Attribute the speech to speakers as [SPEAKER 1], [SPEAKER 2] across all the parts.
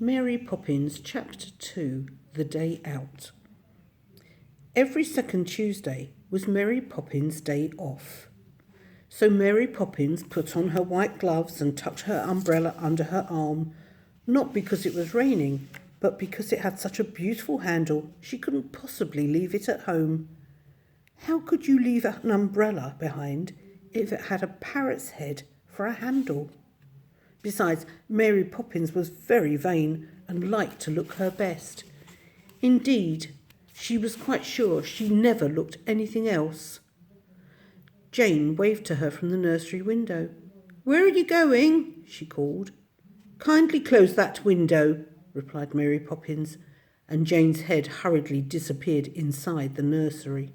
[SPEAKER 1] Mary Poppins, Chapter 2, The Day Out. Every second Tuesday was Mary Poppins' day off. So Mary Poppins put on her white gloves and tucked her umbrella under her arm, not because it was raining, but because it had such a beautiful handle she couldn't possibly leave it at home. How could you leave an umbrella behind if it had a parrot's head for a handle? Besides, Mary Poppins was very vain and liked to look her best. Indeed, she was quite sure she never looked anything else. Jane waved to her from the nursery window. "Where are you going?" she called. "Kindly close that window," replied Mary Poppins, and Jane's head hurriedly disappeared inside the nursery.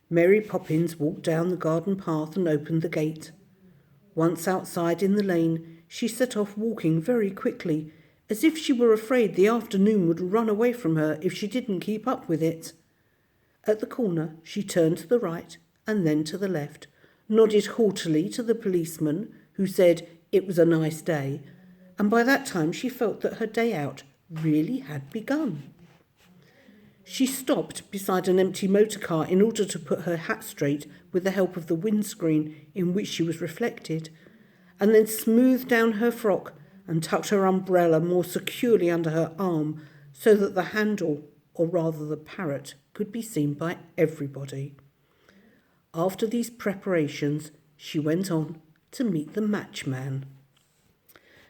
[SPEAKER 1] Mary Poppins walked down the garden path and opened the gate. Once outside in the lane, she set off walking very quickly, as if she were afraid the afternoon would run away from her if she didn't keep up with it. At the corner, she turned to the right and then to the left, nodded haughtily to the policeman, who said it was a nice day, and by that time she felt that her day out really had begun. She stopped beside an empty motor car in order to put her hat straight with the help of the windscreen in which she was reflected, and then smoothed down her frock and tucked her umbrella more securely under her arm so that the handle, or rather the parrot, could be seen by everybody. After these preparations, she went on to meet the matchman.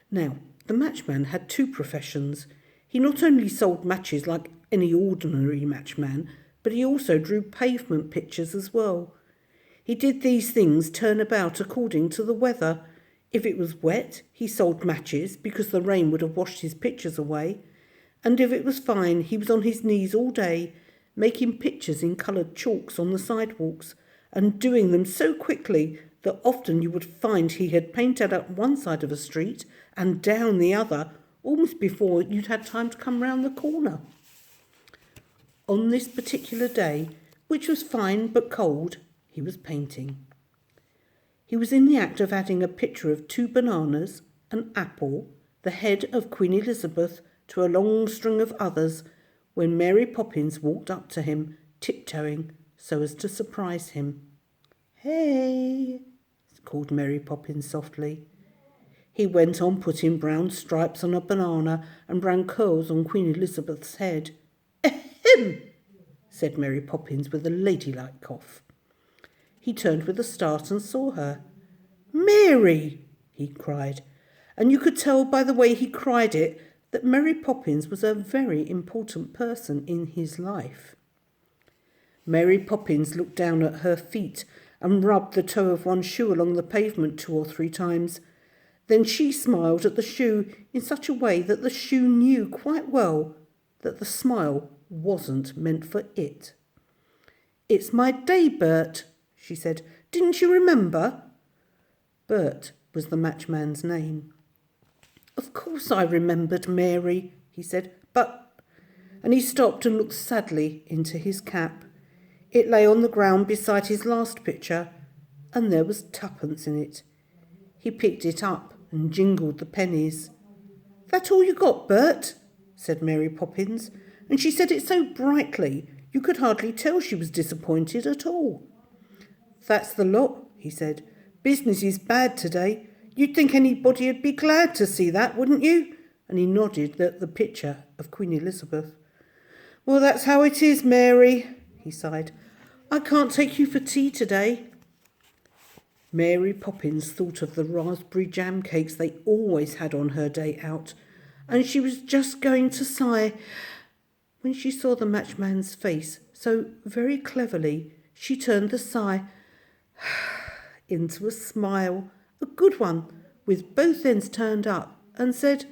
[SPEAKER 1] Now, the matchman had two professions. He not only sold matches like any ordinary matchman, but he also drew pavement pictures as well. He did these things turn about according to the weather. If it was wet, he sold matches because the rain would have washed his pictures away. And if it was fine, he was on his knees all day, making pictures in coloured chalks on the sidewalks, and doing them so quickly that often you would find he had painted up one side of a street and down the other, almost before you'd had time to come round the corner. On this particular day, which was fine but cold, he was painting. He was in the act of adding a picture of 2 bananas, an apple, the head of Queen Elizabeth, to a long string of others, when Mary Poppins walked up to him, tiptoeing, so as to surprise him. "Hey," called Mary Poppins softly. He went on putting brown stripes on a banana and brown curls on Queen Elizabeth's head. "Ahem," said Mary Poppins with a ladylike cough. He turned with a start and saw her. "Mary!" he cried, and you could tell by the way he cried it that Mary Poppins was a very important person in his life. Mary Poppins looked down at her feet and rubbed the toe of one shoe along the pavement 2 or 3 times. Then she smiled at the shoe in such a way that the shoe knew quite well that the smile wasn't meant for it. "It's my day, Bert," she said. "Didn't you remember?" Bert was the matchman's name. "Of course I remembered, Mary," he said, "but—" And he stopped and looked sadly into his cap. It lay on the ground beside his last picture, and there was 2pence in it. He picked it up and jingled the pennies. "That all you got, Bert?" said Mary Poppins, and she said it so brightly you could hardly tell she was disappointed at all. "That's the lot," he said. "Business is bad today. You'd think anybody'd be glad to see that, wouldn't you?" And he nodded at the picture of Queen Elizabeth. "Well, that's how it is, Mary," he sighed. "I can't take you for tea today." Mary Poppins thought of the raspberry jam cakes they always had on her day out, and she was just going to sigh when she saw the matchman's face, so very cleverly she turned the sigh into a smile, a good one, with both ends turned up, and said,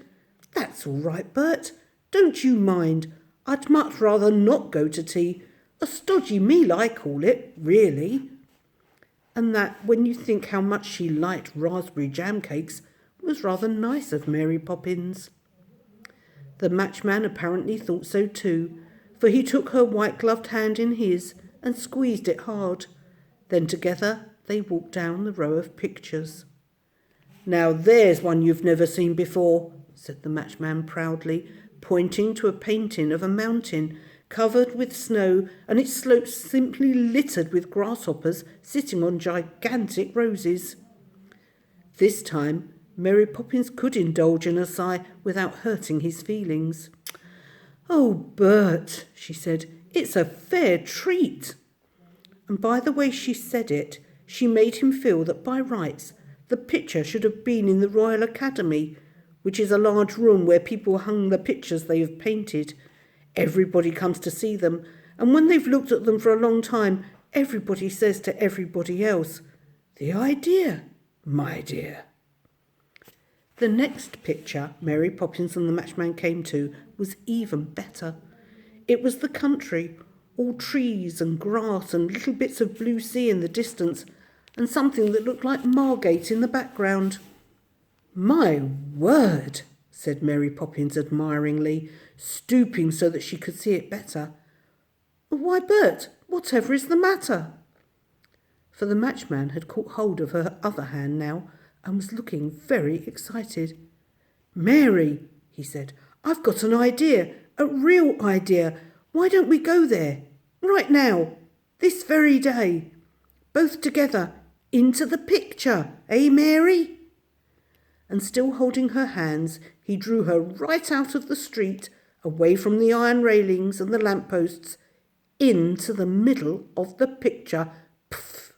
[SPEAKER 1] "That's all right, Bert. Don't you mind. I'd much rather not go to tea. A stodgy meal, I call it, really." And that, when you think how much she liked raspberry jam cakes, was rather nice of Mary Poppins. The matchman apparently thought so too, for he took her white-gloved hand in his and squeezed it hard. Then together they walked down the row of pictures. "Now there's one you've never seen before," said the matchman proudly, pointing to a painting of a mountain covered with snow and its slopes simply littered with grasshoppers sitting on gigantic roses. This time, Mary Poppins could indulge in a sigh without hurting his feelings. "Oh, Bert," she said, "it's a fair treat." And by the way she said it, she made him feel that by rights the picture should have been in the Royal Academy, which is a large room where people hung the pictures they have painted. Everybody comes to see them, and when they've looked at them for a long time, everybody says to everybody else, "The idea, my dear." The next picture Mary Poppins and the matchman came to was even better. It was the country, all trees and grass and little bits of blue sea in the distance, and something that looked like Margate in the background. "My word," said Mary Poppins admiringly, stooping so that she could see it better. "Why, Bert, whatever is the matter?" For the matchman had caught hold of her other hand now and was looking very excited. "Mary," he said, "I've got an idea, a real idea. Why don't we go there? Right now, this very day. Both together, into the picture, eh, Mary?" And still holding her hands, he drew her right out of the street, away from the iron railings and the lampposts, into the middle of the picture. Pff!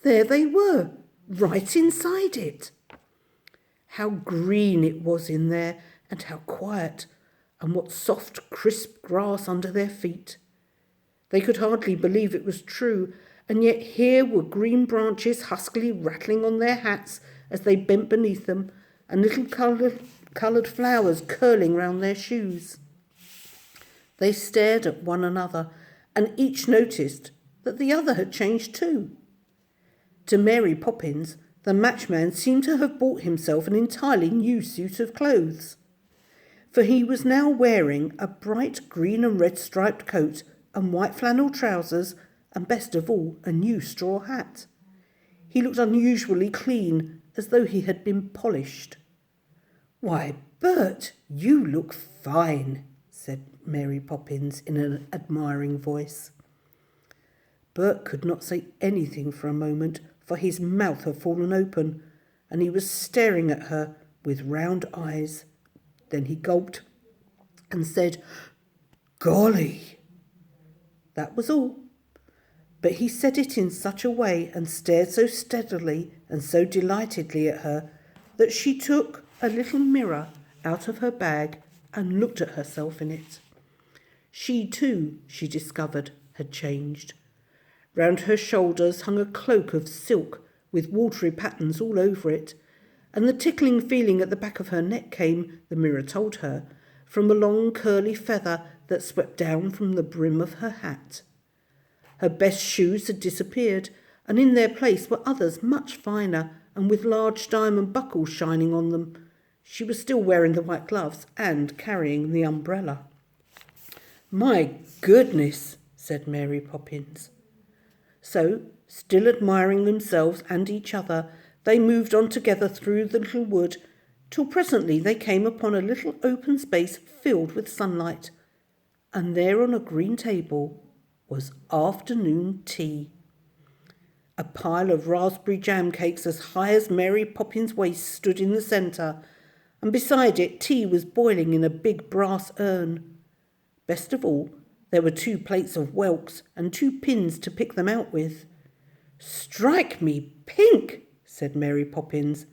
[SPEAKER 1] There they were, right inside it. How green it was in there, and how quiet, and what soft, crisp grass under their feet. They could hardly believe it was true, and yet here were green branches huskily rattling on their hats as they bent beneath them, and little coloured flowers curling round their shoes. They stared at one another, and each noticed that the other had changed too. To Mary Poppins, the matchman seemed to have bought himself an entirely new suit of clothes, for he was now wearing a bright green and red striped coat and white flannel trousers, and best of all, a new straw hat. He looked unusually clean, as though he had been polished. "Why, Bert, you look fine," said Mary Poppins in an admiring voice. Bert could not say anything for a moment, for his mouth had fallen open, and he was staring at her with round eyes. Then he gulped and said, "Golly!" That was all. But he said it in such a way and stared so steadily and so delightedly at her that she took a little mirror out of her bag and looked at herself in it. She too, she discovered, had changed. Round her shoulders hung a cloak of silk with watery patterns all over it, and the tickling feeling at the back of her neck came, the mirror told her, from a long curly feather that swept down from the brim of her hat. Her best shoes had disappeared, and in their place were others much finer and with large diamond buckles shining on them. She was still wearing the white gloves and carrying the umbrella. "My goodness," said Mary Poppins. So, still admiring themselves and each other, they moved on together through the little wood, till presently they came upon a little open space filled with sunlight, and there on a green table was afternoon tea. A pile of raspberry jam cakes as high as Mary Poppins' waist stood in the centre, and beside it tea was boiling in a big brass urn. Best of all, there were 2 plates of whelks and 2 pins to pick them out with. "Strike me pink," said Mary Poppins.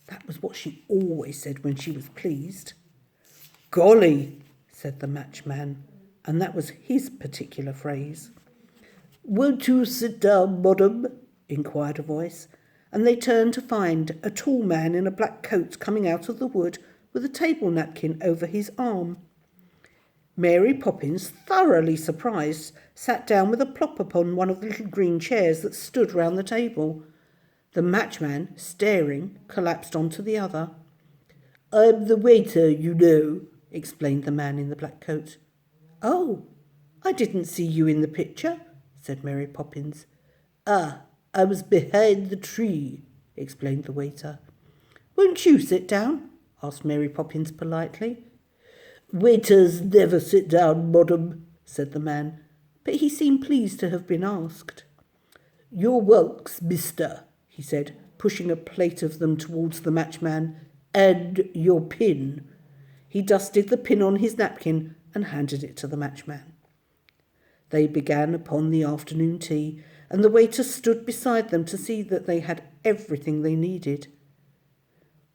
[SPEAKER 1] That was what she always said when she was pleased. "Golly," said the matchman, and that was his particular phrase. "Won't you sit down, madam?" inquired a voice, and they turned to find a tall man in a black coat coming out of the wood with a table napkin over his arm. Mary Poppins, thoroughly surprised, sat down with a plop upon one of the little green chairs that stood round the table. The matchman, staring, collapsed onto the other. "I'm the waiter, you know," explained the man in the black coat. "Oh, I didn't see you in the picture," said Mary Poppins. "Ah, I was behind the tree," explained the waiter. "Won't you sit down?" asked Mary Poppins politely. Waiters never sit down, madam, said the man, but he seemed pleased to have been asked. Your whelks, mister, he said, pushing a plate of them towards the matchman, and your pin. He dusted the pin on his napkin and handed it to the matchman. They began upon the afternoon tea, and the waiter stood beside them to see that they had everything they needed.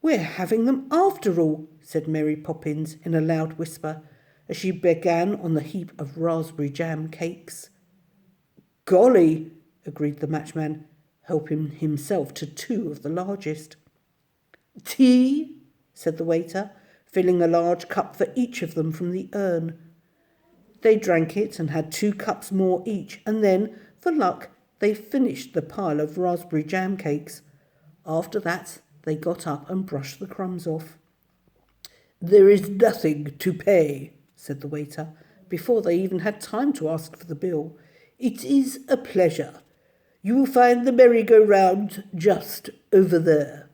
[SPEAKER 1] We're having them after all, said Mary Poppins in a loud whisper, as she began on the heap of raspberry jam cakes. Golly, agreed the matchman, helping himself to 2 of the largest. Tea, said the waiter, filling a large cup for each of them from the urn. They drank it and had 2 cups more each, and then, for luck, they finished the pile of raspberry jam cakes. After that, they got up and brushed the crumbs off. There is nothing to pay, said the waiter, before they even had time to ask for the bill. It is a pleasure. You will find the merry-go-round just over there.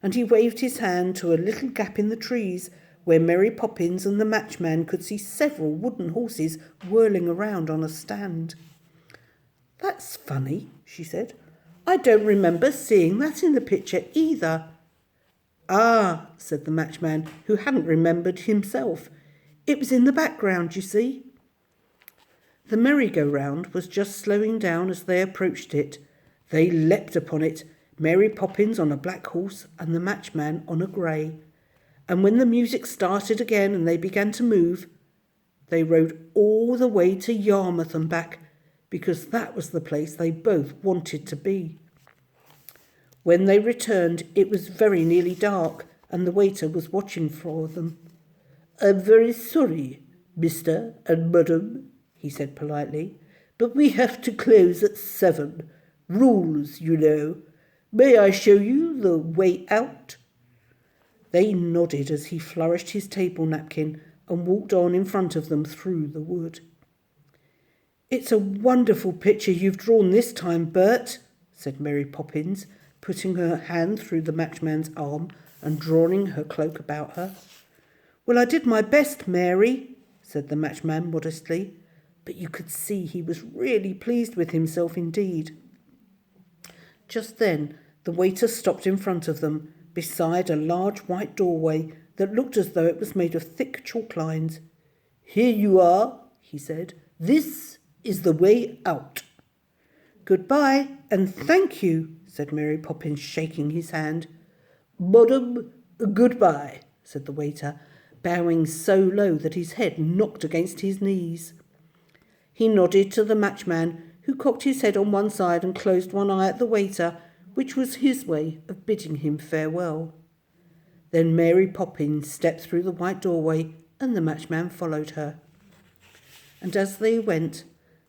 [SPEAKER 1] And he waved his hand to a little gap in the trees where Mary Poppins and the matchman could see several wooden horses whirling around on a stand. That's funny, she said. I don't remember seeing that in the picture either. Ah, said the matchman, who hadn't remembered himself. It was in the background, you see. The merry-go-round was just slowing down as they approached it. They leapt upon it, Mary Poppins on a black horse and the matchman on a grey. And when the music started again and they began to move, they rode all the way to Yarmouth and back, because that was the place they both wanted to be. When they returned, it was very nearly dark, and the waiter was watching for them. I'm very sorry, mister and madam, he said politely, but we have to close at 7. Rules, you know. May I show you the way out? They nodded as he flourished his table napkin and walked on in front of them through the wood. It's a wonderful picture you've drawn this time, Bert, said Mary Poppins, putting her hand through the matchman's arm and drawing her cloak about her. Well, I did my best, Mary, said the matchman modestly, but you could see he was really pleased with himself indeed. Just then the waiter stopped in front of them, beside a large white doorway that looked as though it was made of thick chalk lines. Here you are, he said. This is the way out. Goodbye, and thank you, said Mary Poppins, shaking his hand. Madam, goodbye, said the waiter, bowing so low that his head knocked against his knees. He nodded to the matchman, who cocked his head on one side and closed one eye at the waiter, which was his way of bidding him farewell. Then Mary Poppins stepped through the white doorway, and the matchman followed her. And as they went,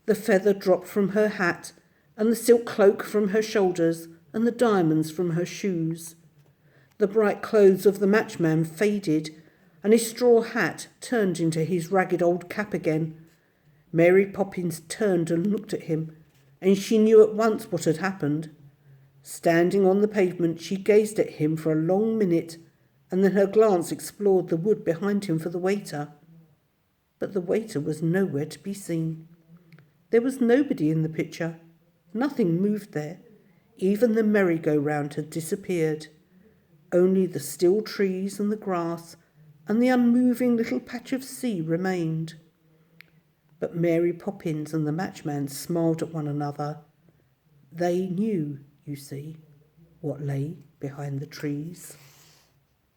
[SPEAKER 1] the feather dropped from her hat, and the silk cloak from her shoulders, and the diamonds from her shoes. The bright clothes of the matchman faded, and his straw hat turned into his ragged old cap again. Mary Poppins turned and looked at him, and she knew at once what had happened. Standing on the pavement, she gazed at him for a long minute, and then her glance explored the wood behind him for the waiter. But the waiter was nowhere to be seen. There was nobody in the picture. Nothing moved there. Even the merry-go-round had disappeared. Only the still trees and the grass and the unmoving little patch of sea remained. But Mary Poppins and the matchman smiled at one another. They knew, you see, what lay behind the trees.